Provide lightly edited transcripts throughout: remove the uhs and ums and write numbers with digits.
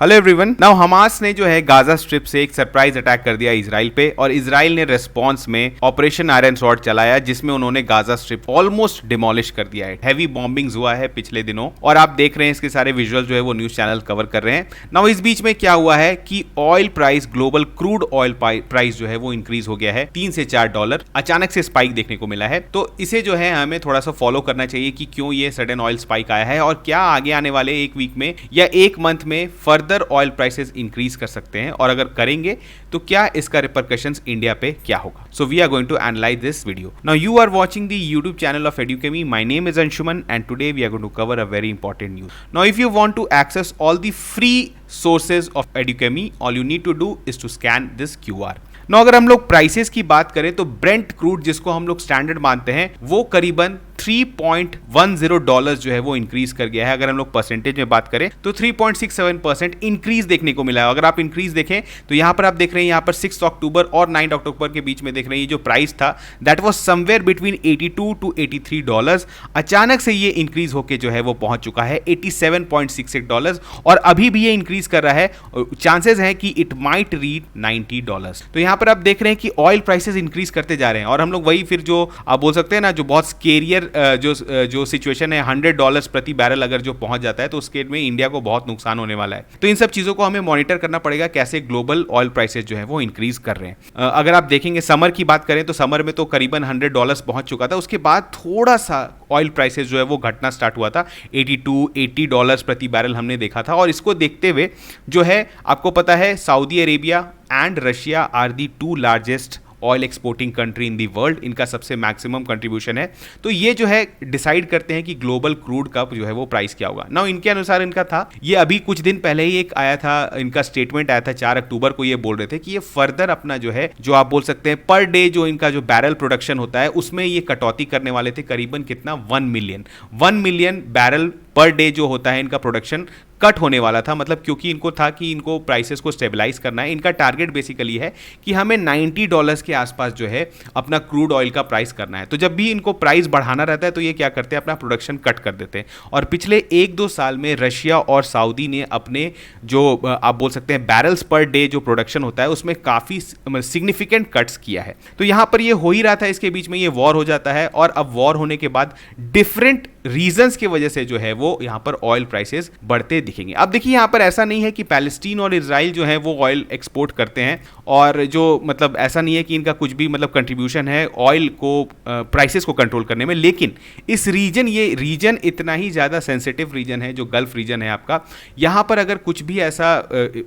Hello everyone. Now Hamas ने जो है गाजा स्ट्रिप से एक सरप्राइज अटैक कर दिया इजराइल पे और इजराइल ने रिस्पांस में ऑपरेशन आयरन स्वॉर्ड चलाया जिसमें उन्होंने गाजा स्ट्रिप ऑलमोस्ट डिमोलिश कर दिया है। हैवी बॉम्बिंग्स हुआ है पिछले दिनों और आप देख रहे हैं इसके सारे विजुअल जो है वो न्यूज चैनल कवर कर रहे हैं। नाउ इस बीच में क्या हुआ है कि oil price, global crude oil price जो है वो इंक्रीज हो गया है $3 से $4 अचानक से स्पाइक देखने को मिला है। तो इसे जो है हमें थोड़ा सा फॉलो करना चाहिए कि क्यों ये सडन ऑयल स्पाइक आया है और क्या आगे आने वाले एक वीक में या एक मंथ में फर्दर ऑयल प्राइसेस इंक्रीज कर सकते हैं और अगर करेंगे तो क्या इसका रिपरकशंस इंडिया पे क्या होगा। So we are going to analyze this video. Now you are watching the YouTube channel of Educemi. My name is Anshuman and today we are going to cover a very important news. Now if you want to access all the free sources of Educemi, all you need to do is to scan this QR. Now अगर हम लोग prices की बात करें तो Brent crude जिसको हम लोग स्टैंडर्ड मानते हैं वो करीबन $3.10 जो है वो इंक्रीज कर गया है। अगर हम लोग परसेंटेज में बात करें तो 3.67% इंक्रीज देखने को मिला है। अगर आप इंक्रीज देखें तो यहां पर आप देख रहे हैं, यहां पर 6 अक्टूबर और 9 अक्टूबर के बीच में देख रहे हैं, ये जो प्राइस था that was somewhere between $82 to $83। अचानक से ये इंक्रीज होकर जो है वो पहुंच चुका है $87.68 और अभी भी ये इंक्रीज कर रहा है। चांसेस है कि इट माइट रीच $90। तो यहां पर आप देख रहे हैं कि ऑयल प्राइसेस इंक्रीज करते जा रहे हैं और हम लोग वही फिर जो आप बोल सकते हैं ना, जो बहुत स्केरियर जो सिचुएशन है, $100 प्रति बैरल अगर जो पहुंच जाता है तो उसके में इंडिया को बहुत नुकसान होने वाला है। तो इन सब चीजों को हमें मॉनिटर करना पड़ेगा कैसे ग्लोबल ऑयल प्राइसेस जो है वो इंक्रीज कर रहे हैं। अगर आप देखेंगे समर की बात करें तो समर में तो करीबन $100 पहुंच चुका था, उसके बाद थोड़ा सा ऑयल प्राइसेस जो है वो घटना स्टार्ट हुआ था। $82-80 प्रति बैरल हमने देखा था और इसको देखते हुए जो है आपको पता है Saudi Arabia and Russia are the 2 largest oil exporting country in the world, इनका सबसे मैक्सिमम कंट्रीब्यूशन है। तो ये जो है डिसाइड करते हैं कि ग्लोबल क्रूड का जो है वो प्राइस क्या होगा। नाउ इनके अनुसार इनका था, ये अभी कुछ दिन पहले ही एक आया था, इनका स्टेटमेंट आया था 4 अक्टूबर को, ये बोल रहे थे कि ये फर्दर अपना जो है जो आप बोल सकते हैं पर डे जो इनका जो बैरल प्रोडक्शन होता है उसमें ये कटौती करने वाले थे। करीबन कितना 1 मिलियन बैरल पर डे जो होता है इनका प्रोडक्शन कट होने वाला था। मतलब क्योंकि इनको था कि इनको प्राइसेस को स्टेबलाइज करना है। इनका टारगेट बेसिकली है कि हमें $90 के आसपास जो है अपना क्रूड ऑयल का प्राइस करना है। तो जब भी इनको प्राइस बढ़ाना रहता है तो ये क्या करते हैं, अपना प्रोडक्शन कट कर देते हैं। और पिछले 1-2 साल में रशिया और सऊदी ने अपने जो आप बोल सकते हैं बैरल्स पर डे जो प्रोडक्शन होता है उसमें काफ़ी सिग्निफिकेंट कट्स किया है। तो यहाँ पर ये हो ही रहा था, इसके बीच में ये वॉर हो जाता है और अब वॉर होने के बाद डिफरेंट रीजंस की वजह से जो है वो यहाँ पर ऑयल प्राइसेस बढ़ते दिखेंगे। अब देखिए यहाँ पर ऐसा नहीं है कि पैलेस्टीन और इजराइल जो है वो ऑयल एक्सपोर्ट करते हैं और जो मतलब ऐसा नहीं है कि इनका कुछ भी मतलब कंट्रीब्यूशन है ऑयल को प्राइसेस को कंट्रोल करने में। लेकिन इस रीजन, ये रीजन इतना ही ज़्यादा सेंसिटिव रीजन है जो गल्फ रीजन है आपका, यहाँ पर अगर कुछ भी ऐसा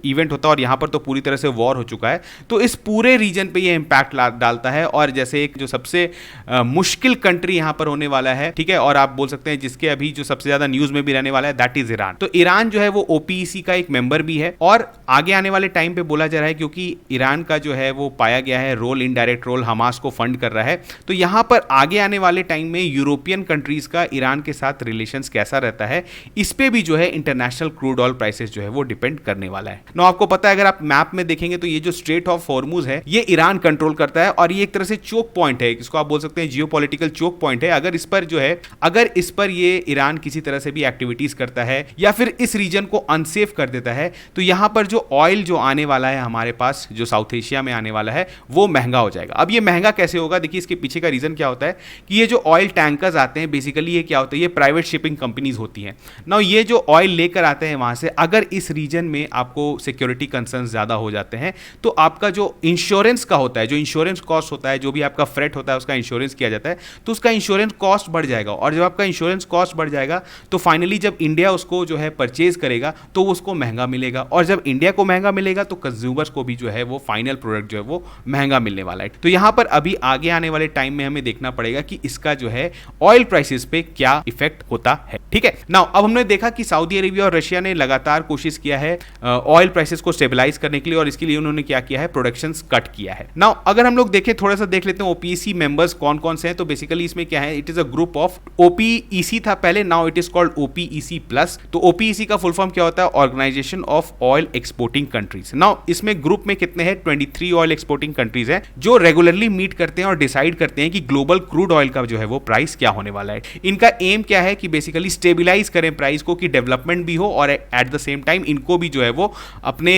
इवेंट होता है और यहाँ पर तो पूरी तरह से वॉर हो चुका है तो इस पूरे रीजन पे ये इम्पैक्ट डालता है। और जैसे एक जो सबसे मुश्किल कंट्री यहाँ पर होने वाला है, ठीक है, और आप बोल सकते हैं जिसके अभी जो सबसे ज्यादा न्यूज में भी रहने वाला है दैट इज ईरान। तो ईरान जो है वो OPEC का एक मेंबर भी है और आगे आने वाले टाइम पे बोला जा रहा है क्योंकि ईरान का जो है वो पाया गया है रोल, इनडायरेक्ट रोल हमास को फंड कर रहा है। तो यहां पर आगे आने वाले टाइम में यूरोपियन कंट्रीज का ईरान के साथ रिलेशंस कैसा रहता है, इस पे भी जो है इंटरनेशनल क्रूड ऑयल प्राइसेस जो है वो डिपेंड करने वाला है। नो आपको पता है, अगर आप मैप में देखेंगे तो ये जो स्ट्रेट ऑफ हॉर्मुज है ये ईरान कंट्रोल करता है और ये एक तरह से चोक पॉइंट है, इसको आप बोल सकते हैं जियोपॉलिटिकल चोक पॉइंट है। अगर इस पर ये ईरान किसी तरह से भी एक्टिविटीज करता है या फिर इस रीजन को अनसेफ कर देता है तो यहां पर जो ऑयल जो आने वाला है हमारे पास, जो साउथ एशिया में आने वाला है, वो महंगा हो जाएगा। अब ये महंगा कैसे होगा, देखिए इसके पीछे का रीजन क्या होता है कि ये जो ऑयल टैंकर्स आते हैं बेसिकली ये क्या होता है, ये प्राइवेट शिपिंग कंपनीज होती हैं। नाउ ये जो ऑयल लेकर आते हैं वहां से, अगर इस रीजन में आपको सिक्योरिटी कंसर्न ज्यादा हो जाते हैं तो आपका जो इंश्योरेंस का होता है, जो इंश्योरेंस कॉस्ट होता है, जो भी आपका फ्रेट होता है उसका इंश्योरेंस किया जाता है, तो उसका इंश्योरेंस कॉस्ट बढ़ जाएगा। और जब आपका इंश्योरेंस कॉस्ट बढ़ जाएगा तो फाइनली जब इंडिया उसको जो है परचेज करेगा तो उसको महंगा मिलेगा और जब इंडिया को महंगा मिलेगा तो कंज्यूमर्स को भी जो है वो फाइनल प्रोडक्ट जो है वो महंगा मिलने वाला है। तो यहां पर अभी आगे आने वाले टाइम में हमें देखना पड़ेगा कि इसका जो है ऑयल प्राइसेस पे क्या इफेक्ट होता है। ठीक है, नाउ अब हमने देखा कि सऊदी अरेबिया और रशिया ने लगातार कोशिश किया है ऑयल प्राइसेस को स्टेबलाइज करने के लिए और इसके लिए उन्होंने क्या किया है, प्रोडक्शन कट किया है। नाउ अगर हम लोग देखें, थोड़ा सा देख लेते हैं OPEC मेंबर्स कौन कौन से हैं। तो बेसिकली इसमें क्या है, it is a group of OPEC OPEC था पहले, now it is called OPEC plus. तो OPEC का फुल फॉर्म क्या होता है? Organization of oil exporting countries. Now इसमें ग्रुप में कितने हैं? 23 ऑयल एक्सपोर्टिंग कंट्रीज हैं जो रेगुलरली मीट करते हैं और डिसाइड करते हैं कि ग्लोबल क्रूड ऑयल का जो है वो प्राइस क्या होने वाला है। इनका एम क्या है कि बेसिकली स्टेबिलाईज करें प्राइस को, कि डेवलपमेंट भी हो और एट द सेम टाइम इनको भी जो है वो अपने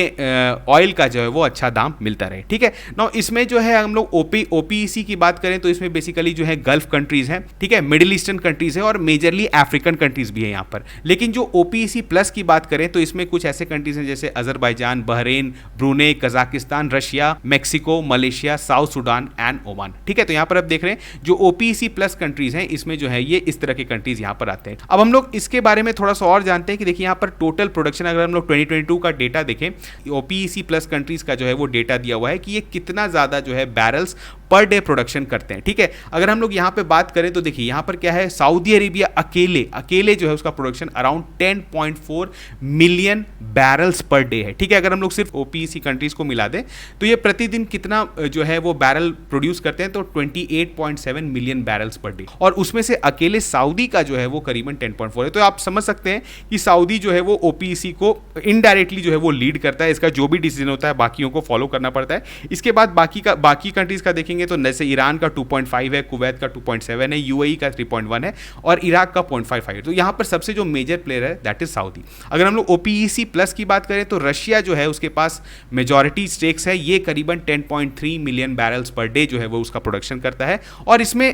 ऑयल का जो है वो अच्छा दाम मिलता रहे। ठीक है, नाउ इसमें जो है हम लोग OPEC की बात करें तो इसमें बेसिकली जो है गल्फ कंट्रीज हैं, ठीक है, मिडिल ईस्टर्न कंट्रीज है और मेजरली अफ्रीकन कंट्रीज भी है यहाँ पर। लेकिन जो OPEC प्लस की बात करें तो इसमें कुछ ऐसे कंट्रीज हैं जैसे Azerbaijan, Bahrain, Brunei, Kazakhstan, Russia, Mexico, Malaysia, south Sudan and Oman. ठीक है, तो यहाँ पर आप देख रहे हैं जो OPEC प्लस कंट्रीज हैं इसमें जो है ये इस तरह के कंट्रीज यहाँ पर आते हैं। अब हम लोग इसके बारे में थोड़ा सा और जानते हैं कि देखिए यहाँ पर टोटल प्रोडक्शन अगर हम लोग 2022 का डेटा देखें, OPEC प्लस कंट्रीज का जो है वो डेटा दिया हुआ है कि ये कितना ज्यादा जो है बैरल्स पर डे प्रोडक्शन करते हैं। ठीक है, अगर हम लोग यहाँ पे बात करें तो देखिए यहाँ पर क्या है, सऊदी अरेबिया अकेले जो है उसका production around 10.4 million barrels per day है। ठीक है, अगर हम लोग सिर्फ OPEC कंट्रीज को मिला दें तो ये प्रतिदिन कितना जो है वो बैरल प्रोड्यूस करते हैं, तो 28.7 मिलियन बैरल्स पर डे, और उसमें से अकेले सऊदी का जो है वो करीबन 10.4 है। तो आप समझ सकते हैं कि सऊदी जो है वो OPEC को इनडायरेक्टली जो है वो लीड करता है। इसका जो भी डिसीजन होता है बाकियों को फॉलो करना पड़ता है। इसके बाद बाकी कंट्रीज का देखेंगे तो जैसे ईरान का 2.5 है, कुवैत का 2.7 है, UAE का 3.1 है और इराक का 0.55 है। तो यहाँ पर सबसे जो मेजर प्लेयर है दैट इज सऊदी। अगर हम लोग OPEC प्लस की बात करें तो रशिया जो है उसके पास मेजॉरिटी स्टेक्स है, ये करीबन 10.3 मिलियन बैरल्स पर डे जो है वो उसका प्रोडक्शन करता है। और इसमें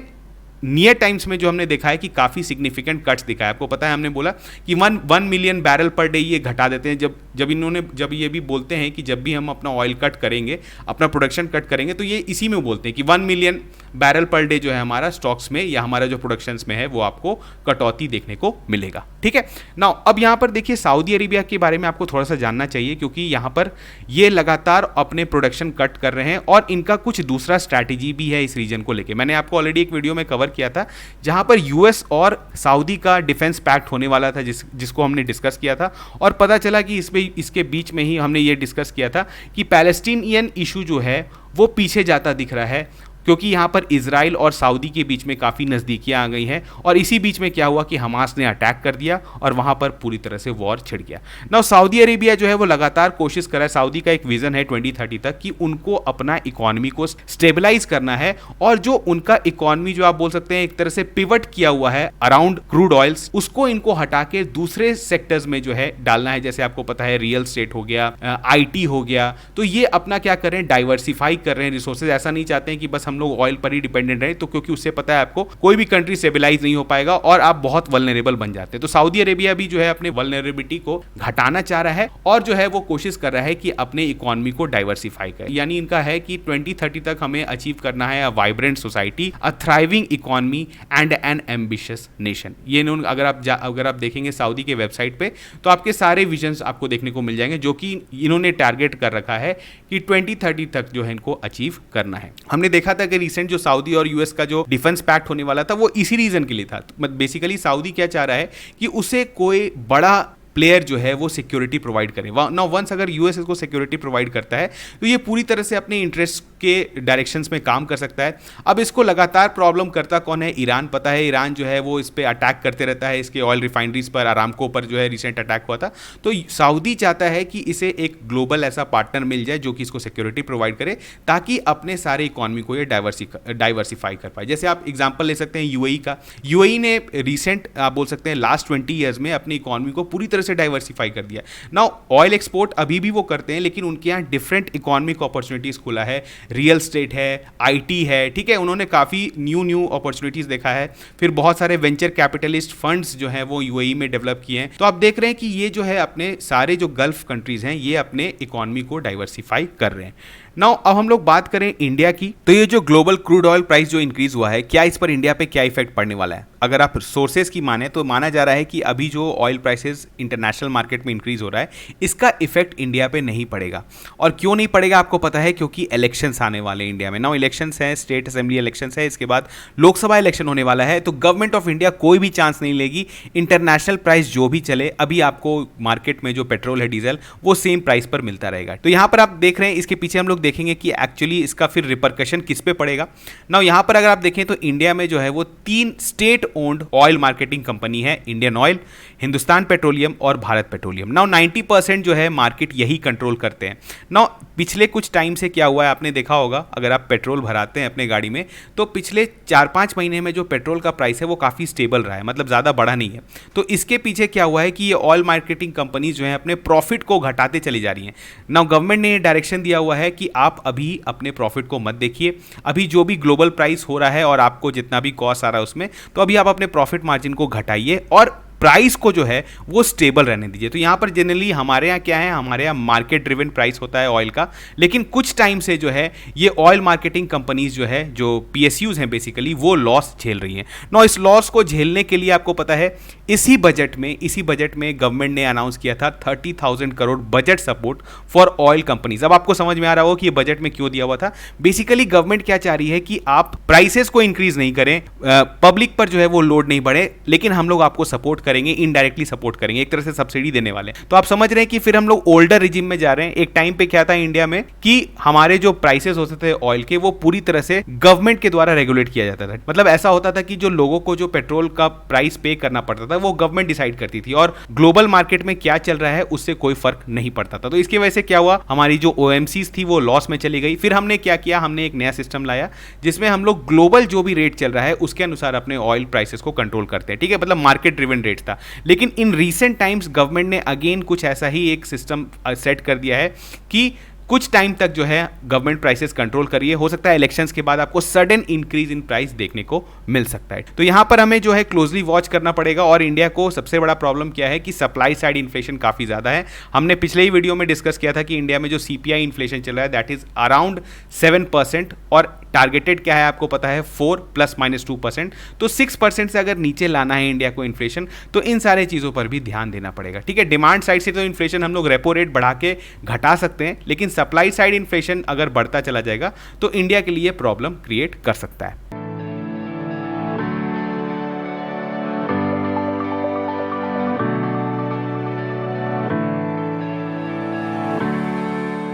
नियर टाइम्स में जो हमने देखा है कि काफ़ी सिग्निफिकेंट कट्स दिखा है। आपको पता है हमने बोला कि 1 मिलियन बैरल पर डे ये घटा देते हैं। जब ये भी बोलते हैं कि जब भी हम अपना ऑयल कट करेंगे, अपना प्रोडक्शन कट करेंगे, तो ये इसी में बोलते हैं कि 1 मिलियन बैरल पर डे जो है हमारा स्टॉक्स में या हमारा जो प्रोडक्शंस में है वो आपको कटौती देखने को मिलेगा। ठीक है, नाउ अब यहाँ पर देखिए सऊदी अरेबिया के बारे में आपको थोड़ा सा जानना चाहिए, क्योंकि यहाँ पर ये लगातार अपने प्रोडक्शन कट कर रहे हैं और इनका कुछ दूसरा स्ट्रैटेजी भी है इस रीजन को लेकर। मैंने आपको ऑलरेडी एक वीडियो में कवर किया था जहां पर यूएस और सऊदी का डिफेंस पैक्ट होने वाला था, जिसको हमने डिस्कस किया था, और पता चला कि इसके बीच में ही हमने ये डिस्कस किया था कि पैलेस्टीनियन इशू जो है वो पीछे जाता दिख रहा है, क्योंकि यहाँ पर इजराइल और सऊदी के बीच में काफ़ी नज़दीकियाँ आ गई हैं। और इसी बीच में क्या हुआ कि हमास ने अटैक कर दिया और वहाँ पर पूरी तरह से वॉर छिड़ गया। नाउ सऊदी अरेबिया जो है वो लगातार कोशिश कर रहा है, सऊदी का एक विजन है 2030 तक कि उनको अपना इकोनॉमी को स्टेबलाइज करना है, और जो उनका इकोनॉमी जो आप बोल सकते हैं एक तरह से पिवट किया हुआ है अराउंड क्रूड ऑयल्स, उसको इनको हटा के दूसरे सेक्टर्स में जो है डालना है। जैसे आपको पता है रियल स्टेट हो गया, IT हो गया, तो ये अपना क्या कर रहे हैं, डाइवर्सिफाई कर रहे हैं रिसोर्सेज। ऐसा नहीं चाहते हैं कि बस हम लोग ऑयल पर ही डिपेंडेंट रहे, तो क्योंकि उससे पता है आपको कोई भी कंट्री स्टेबलाइज नहीं हो पाएगा और आप बहुत वल्नरेबल बन जाते हैं। तो सऊदी अरेबिया भी जो है अपने वल्नरेबिलिटी को घटाना चाह रहा है और जो है वो कोशिश कर रहा है कि अपने इकोनॉमी को डाइवर्सिफाई करे। यानी इनका है कि 2030 तक हमें अचीव करना है अ vibrant society, a thriving economy and N ambitious nation. ये अगर आप देखेंगे सऊदी के वेबसाइट पे तो आपके सारे विजन्स आपको देखने को मिल जाएंगे, जो कि इन्होंने टारगेट कर रखा है कि 2030 तक जो है इनको अचीव करना है। हमने देखा था कि रिसेंट जो सऊदी और यूएस का जो डिफेंस पैक्ट होने वाला था वो इसी रीजन के लिए था। बेसिकली सऊदी क्या चाह रहा है कि उसे कोई बड़ा प्लेयर जो है वो सिक्योरिटी प्रोवाइड करे। नाउ वंस अगर यूएस इसको सिक्योरिटी प्रोवाइड करता है तो ये पूरी तरह से अपने इंटरेस्ट के डायरेक्शंस में काम कर सकता है। अब इसको लगातार प्रॉब्लम करता कौन है, ईरान। पता है ईरान जो है वो इस पर अटैक करते रहता है, इसके ऑयल रिफाइनरीज पर, अरामको पर जो है रिसेंट अटैक हुआ था। तो सऊदी चाहता है कि इसे एक ग्लोबल ऐसा पार्टनर मिल जाए जो कि इसको सिक्योरिटी प्रोवाइड करे, ताकि अपने सारे इकोनॉमी को ये डाइवर्सिफाई कर पाए। जैसे आप एग्जाम्पल ले सकते हैं यूएई का। यूएई ने रिसेंट आप बोल सकते हैं लास्ट 20 ईयर्स में अपनी इकोनॉमी को पूरी तरह से डाइवर्सिफाई कर दिया। नाउ ऑयल एक्सपोर्ट अभी भी वो करते हैं, लेकिन उनके यहाँ डिफरेंट इकोनॉमिक अपॉर्चुनिटीज खुला है, रियल स्टेट है, IT है, ठीक है। उन्होंने काफ़ी न्यू अपॉर्चुनिटीज देखा है। फिर बहुत सारे वेंचर कैपिटलिस्ट फंड्स जो हैं वो यूएई में डेवलप किए हैं। तो आप देख रहे हैं कि ये जो है अपने सारे जो गल्फ कंट्रीज हैं ये अपने इकोनॉमी को डाइवर्सिफाई कर रहे हैं। नाउ अब हम लोग बात करें इंडिया की, तो ये जो ग्लोबल क्रूड ऑयल प्राइस जो इंक्रीज हुआ है, क्या इस पर इंडिया पे क्या इफेक्ट पड़ने वाला है? अगर आप सोर्सेज की माने तो माना जा रहा है कि अभी जो ऑयल प्राइसेस इंटरनेशनल मार्केट में इंक्रीज हो रहा है, इसका इफेक्ट इंडिया पे नहीं पड़ेगा। और क्यों नहीं पड़ेगा आपको पता है, क्योंकि इलेक्शंस आने वाले हैं इंडिया में। नाउ इलेक्शंस हैं, स्टेट असेंबली इलेक्शंस है, इसके बाद लोकसभा इलेक्शन होने वाला है। तो गवर्नमेंट ऑफ इंडिया कोई भी चांस नहीं लेगी, इंटरनेशनल प्राइस जो भी चले, अभी आपको मार्केट में जो पेट्रोल है, डीजल, वो सेम प्राइस पर मिलता रहेगा। तो यहाँ पर आप देख रहे हैं, इसके पीछे हम लोग देखेंगे कि एक्चुअली इसका फिर रिपरकशन किस पे पड़ेगा। नाउ यहाँ पर अगर आप देखें तो इंडिया में जो है वो 3 state owned oil marketing company है, इंडियन ऑयल, हिंदुस्तान पेट्रोलियम और भारत पेट्रोलियम। नाउ 90% जो है मार्केट यही कंट्रोल करते हैं। नाउ पिछले कुछ टाइम से क्या हुआ है आपने देखा होगा, अगर आप पेट्रोल भराते हैं अपने गाड़ी में तो पिछले 4-5 महीने में जो पेट्रोल का प्राइस है वो काफ़ी स्टेबल रहा है, मतलब ज़्यादा बढ़ा नहीं है। तो इसके पीछे क्या हुआ है कि ये ऑयल मार्केटिंग कंपनीज जो है अपने प्रॉफिट को घटाते चली जा रही हैं। नाउ गवर्नमेंट ने डायरेक्शन दिया हुआ है कि आप अभी अपने प्रॉफिट को मत देखिए, अभी जो भी ग्लोबल प्राइस हो रहा है और आपको जितना भी कॉस्ट आ रहा है उसमें, तो अभी आप अपने प्रॉफिट मार्जिन को घटाइए और प्राइस को जो है वो स्टेबल रहने दीजिए। तो यहाँ पर जनरली हमारे यहाँ क्या है, हमारे यहाँ मार्केट ड्रिवन प्राइस होता है ऑयल का, लेकिन कुछ टाइम से जो है ये ऑयल मार्केटिंग कंपनीज जो है, जो पीएसयूज हैं बेसिकली, वो लॉस झेल रही हैं। नो इस लॉस को झेलने के लिए आपको पता है इसी बजट में गवर्नमेंट ने अनाउंस किया था 30,000 crore budget support for oil companies. अब आपको समझ में आ रहा हो कि ये बजट में क्यों दिया हुआ था। बेसिकली गवर्नमेंट क्या चाह रही है कि आप प्राइसेस को इंक्रीज नहीं करें, पब्लिक पर जो है वो लोड नहीं बढ़े, लेकिन हम लोग आपको सपोर्ट करेंगे, इनडायरेक्टली सपोर्ट करेंगे, एक तरह से सब्सिडी देने वाले। तो आप समझ रहे हैं कि फिर हम लोग ओल्डर रिजिम में जा रहे हैं। एक टाइम पे क्या था इंडिया में कि हमारे जो प्राइसेस होते थे ऑयल के वो पूरी तरह से गवर्नमेंट के द्वारा रेगुलेट किया जाता था। मतलब ऐसा होता था कि जो लोगों को जो पेट्रोल का प्राइस पे करना पड़ता था वो गवर्नमेंट डिसाइड करती थी और ग्लोबल मार्केट में क्या चल रहा है उससे कोई फर्क नहीं पड़ता था। तो इसकी वजह से क्या हुआ, हमारी जो ओएमसीज थी वो लॉस में चली गई। फिर हमने क्या किया, हमने एक नया सिस्टम लाया जिसमें हम लोग ग्लोबल जो भी रेट चल रहा है उसके अनुसार अपने ऑयल प्राइसेस को कंट्रोल करते हैं। ठीक है, मतलब मार्केट ड्रिवन रेट था। लेकिन इन रीसेंट टाइम्स गवर्नमेंट ने अगेन कुछ ऐसा ही एक सिस्टम सेट कर दिया है कि कुछ टाइम तक जो है गवर्नमेंट प्राइसेस कंट्रोल करिए। हो सकता है इलेक्शंस के बाद आपको सडन इंक्रीज इन प्राइस देखने को मिल सकता है। तो यहां पर हमें जो है क्लोजली वॉच करना पड़ेगा। और इंडिया को सबसे बड़ा प्रॉब्लम क्या है कि सप्लाई साइड इन्फ्लेशन काफ़ी ज़्यादा है। हमने पिछले ही वीडियो में डिस्कस किया था कि इंडिया में जो सीपीआई इन्फ्लेशन चल रहा है दैट इज अराउंड 7% और टारगेटेड क्या है आपको पता है 4 ± 2%। तो 6% से अगर नीचे लाना है इंडिया को इन्फ्लेशन, तो इन सारे चीज़ों पर भी ध्यान देना पड़ेगा। ठीक है, डिमांड साइड से तो इन्फ्लेशन हम लोग रेपो रेट बढ़ा के घटा सकते हैं, लेकिन सप्लाई साइड इन्फ्लेशन अगर बढ़ता चला जाएगा तो इंडिया के लिए प्रॉब्लम क्रिएट कर सकता है।